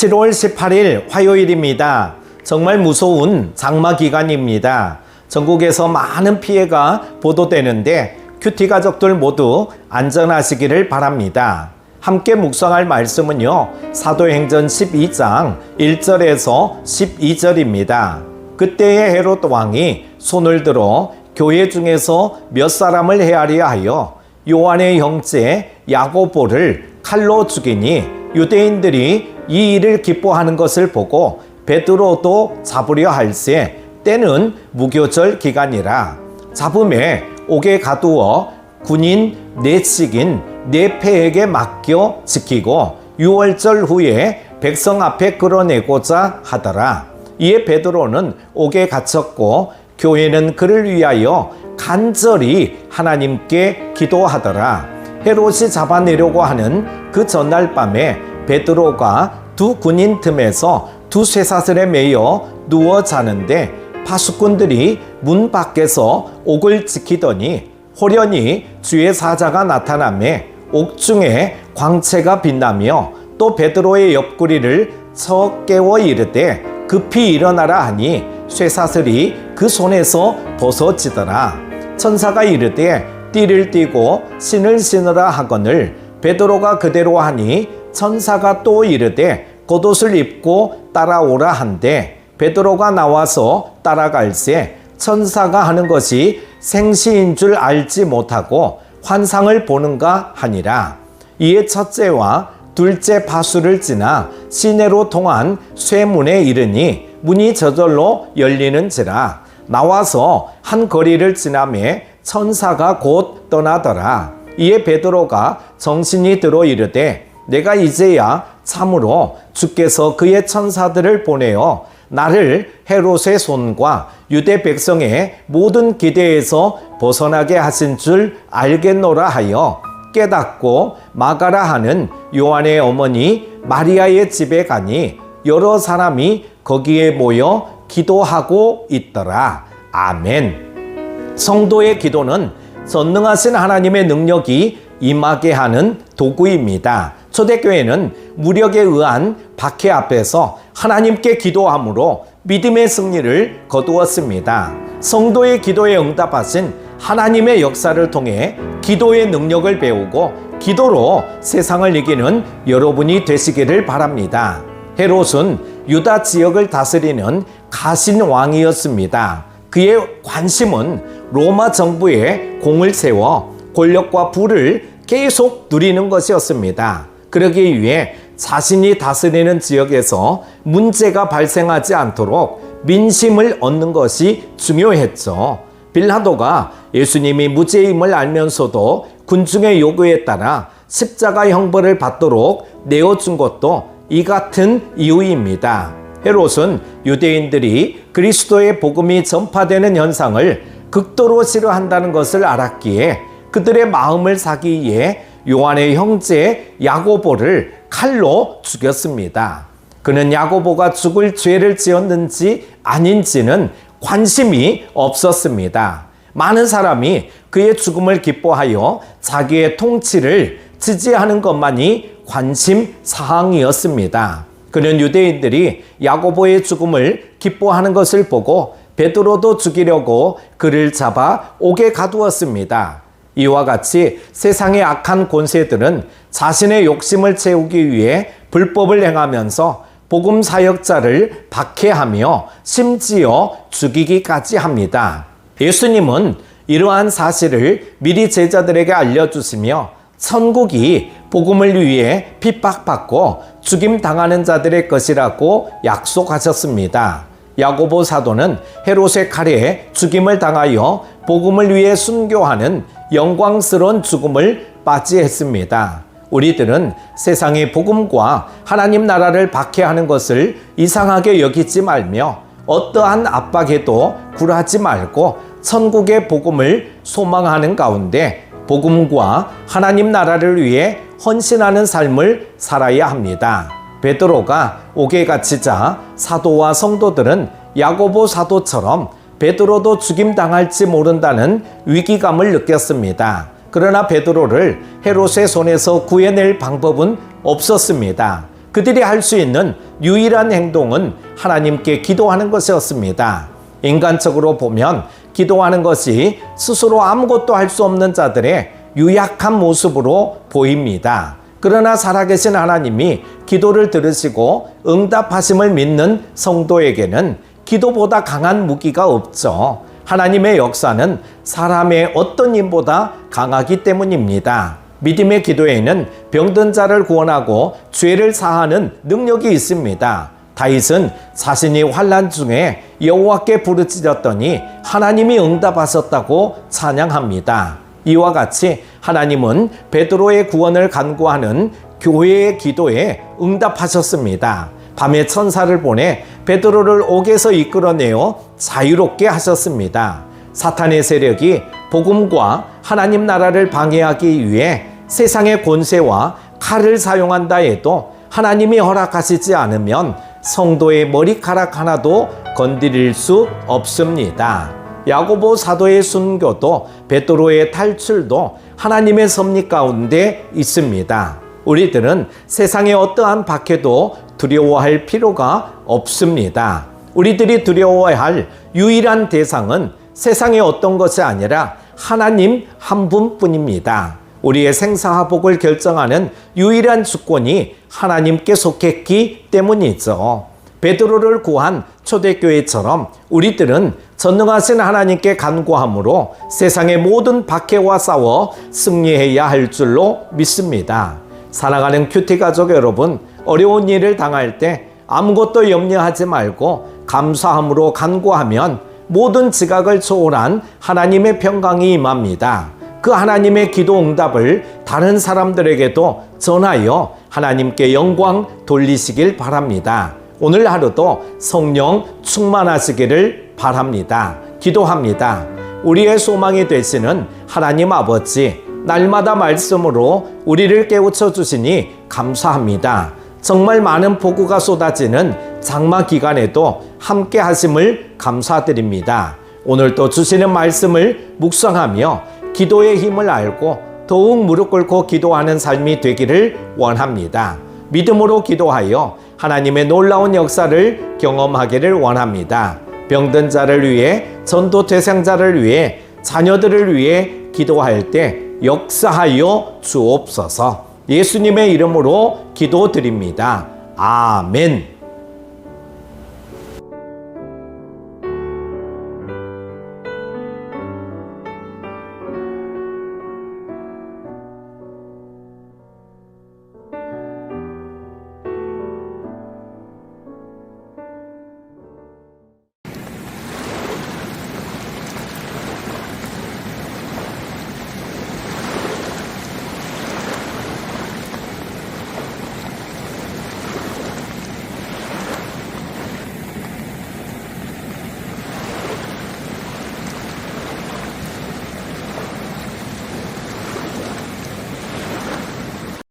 7월 18일 화요일입니다. 정말 무서운 장마 기간입니다. 전국에서 많은 피해가 보도되는데 큐티 가족들 모두 안전하시기를 바랍니다. 함께 묵상할 말씀은요, 사도행전 12장 1절에서 12절입니다. 그때의 헤롯 왕이 손을 들어 교회 중에서 몇 사람을 헤아리려 하여 요한의 형제 야고보를 칼로 죽이니 유대인들이 이 일을 기뻐하는 것을 보고 베드로도 잡으려 할세 때는 무교절 기간이라. 잡음에 옥에 가두어 군인 넷씩인 네패에게 맡겨 지키고 유월절 후에 백성 앞에 끌어내고자 하더라. 이에 베드로는 옥에 갇혔고 교회는 그를 위하여 간절히 하나님께 기도하더라. 헤롯이 잡아내려고 하는 그 전날 밤에 베드로가 두 군인 틈에서 두 쇠사슬에 매여 누워 자는데 파수꾼들이 문 밖에서 옥을 지키더니 호련히 주의 사자가 나타나매 옥중에 광채가 빛나며 또 베드로의 옆구리를 쳐 깨워 이르되 급히 일어나라 하니 쇠사슬이 그 손에서 벗어지더라. 천사가 이르되 띠를 띠고 신을 신으라 하거늘 베드로가 그대로 하니 천사가 또 이르되 겉옷을 입고 따라오라 한데 베드로가 나와서 따라갈새 천사가 하는 것이 생시인 줄 알지 못하고 환상을 보는가 하니라. 이에 첫째와 둘째 파수를 지나 시내로 통한 쇠문에 이르니 문이 저절로 열리는지라. 나와서 한 거리를 지나매 천사가 곧 떠나더라. 이에 베드로가 정신이 들어 이르되 내가 이제야 참으로 주께서 그의 천사들을 보내어 나를 헤롯의 손과 유대 백성의 모든 기대에서 벗어나게 하신 줄 알겠노라 하여 깨닫고 마가라 하는 요한의 어머니 마리아의 집에 가니 여러 사람이 거기에 모여 기도하고 있더라. 아멘. 성도의 기도는 전능하신 하나님의 능력이 임하게 하는 도구입니다. 초대교회는 무력에 의한 박해 앞에서 하나님께 기도함으로 믿음의 승리를 거두었습니다. 성도의 기도에 응답하신 하나님의 역사를 통해 기도의 능력을 배우고 기도로 세상을 이기는 여러분이 되시기를 바랍니다. 헤롯은 유다 지역을 다스리는 가신 왕이었습니다. 그의 관심은 로마 정부에 공을 세워 권력과 부를 계속 누리는 것이었습니다. 그러기 위해 자신이 다스리는 지역에서 문제가 발생하지 않도록 민심을 얻는 것이 중요했죠. 빌라도가 예수님이 무죄임을 알면서도 군중의 요구에 따라 십자가 형벌을 받도록 내어준 것도 이 같은 이유입니다. 헤롯은 유대인들이 그리스도의 복음이 전파되는 현상을 극도로 싫어한다는 것을 알았기에 그들의 마음을 사기 위해 요한의 형제 야고보를 칼로 죽였습니다. 그는 야고보가 죽을 죄를 지었는지 아닌지는 관심이 없었습니다. 많은 사람이 그의 죽음을 기뻐하여 자기의 통치를 지지하는 것만이 관심 사항이었습니다. 그는 유대인들이 야고보의 죽음을 기뻐하는 것을 보고 베드로도 죽이려고 그를 잡아 옥에 가두었습니다. 이와 같이 세상의 악한 권세들은 자신의 욕심을 채우기 위해 불법을 행하면서 복음 사역자를 박해하며 심지어 죽이기까지 합니다. 예수님은 이러한 사실을 미리 제자들에게 알려주시며 천국이 복음을 위해 핍박받고 죽임당하는 자들의 것이라고 약속하셨습니다. 야고보 사도는 헤롯의 칼에 죽임을 당하여 복음을 위해 순교하는 영광스러운 죽음을 맞이했습니다. 우리들은 세상의 복음과 하나님 나라를 박해하는 것을 이상하게 여기지 말며 어떠한 압박에도 굴하지 말고 천국의 복음을 소망하는 가운데 복음과 하나님 나라를 위해 헌신하는 삶을 살아야 합니다. 베드로가 옥에 갇히자 사도와 성도들은 야고보 사도처럼 베드로도 죽임당할지 모른다는 위기감을 느꼈습니다. 그러나 베드로를 헤롯의 손에서 구해낼 방법은 없었습니다. 그들이 할 수 있는 유일한 행동은 하나님께 기도하는 것이었습니다. 인간적으로 보면 기도하는 것이 스스로 아무것도 할 수 없는 자들의 유약한 모습으로 보입니다. 그러나 살아계신 하나님이 기도를 들으시고 응답하심을 믿는 성도에게는 기도보다 강한 무기가 없죠. 하나님의 역사는 사람의 어떤 힘보다 강하기 때문입니다. 믿음의 기도에는 병든 자를 구원하고 죄를 사하는 능력이 있습니다. 다윗은 자신이 환난 중에 여호와께 부르짖었더니 하나님이 응답하셨다고 찬양합니다. 이와 같이 하나님은 베드로의 구원을 간구하는 교회의 기도에 응답하셨습니다. 밤에 천사를 보내 베드로를 옥에서 이끌어내어 자유롭게 하셨습니다. 사탄의 세력이 복음과 하나님 나라를 방해하기 위해 세상의 권세와 칼을 사용한다 해도 하나님이 허락하시지 않으면 성도의 머리카락 하나도 건드릴 수 없습니다. 야고보 사도의 순교도 베드로의 탈출도 하나님의 섭리 가운데 있습니다. 우리들은 세상의 어떠한 박해도 두려워할 필요가 없습니다. 우리들이 두려워해야 할 유일한 대상은 세상의 어떤 것이 아니라 하나님 한 분뿐입니다. 우리의 생사화복을 결정하는 유일한 주권이 하나님께 속했기 때문이죠. 베드로를 구한 초대교회처럼 우리들은 전능하신 하나님께 간구함으로 세상의 모든 박해와 싸워 승리해야 할 줄로 믿습니다. 사랑하는 큐티 가족 여러분, 어려운 일을 당할 때 아무것도 염려하지 말고 감사함으로 간구하면 모든 지각을 초월한 하나님의 평강이 임합니다. 그 하나님의 기도 응답을 다른 사람들에게도 전하여 하나님께 영광 돌리시길 바랍니다. 오늘 하루도 성령 충만하시기를 바랍니다. 기도합니다. 우리의 소망이 되시는 하나님 아버지, 날마다 말씀으로 우리를 깨우쳐 주시니 감사합니다. 정말 많은 폭우가 쏟아지는 장마 기간에도 함께 하심을 감사드립니다. 오늘도 주시는 말씀을 묵상하며 기도의 힘을 알고 더욱 무릎 꿇고 기도하는 삶이 되기를 원합니다. 믿음으로 기도하여 하나님의 놀라운 역사를 경험하기를 원합니다. 병든 자를 위해, 전도 대상자를 위해, 자녀들을 위해 기도할 때 역사하여 주옵소서. 예수님의 이름으로 기도드립니다. 아멘.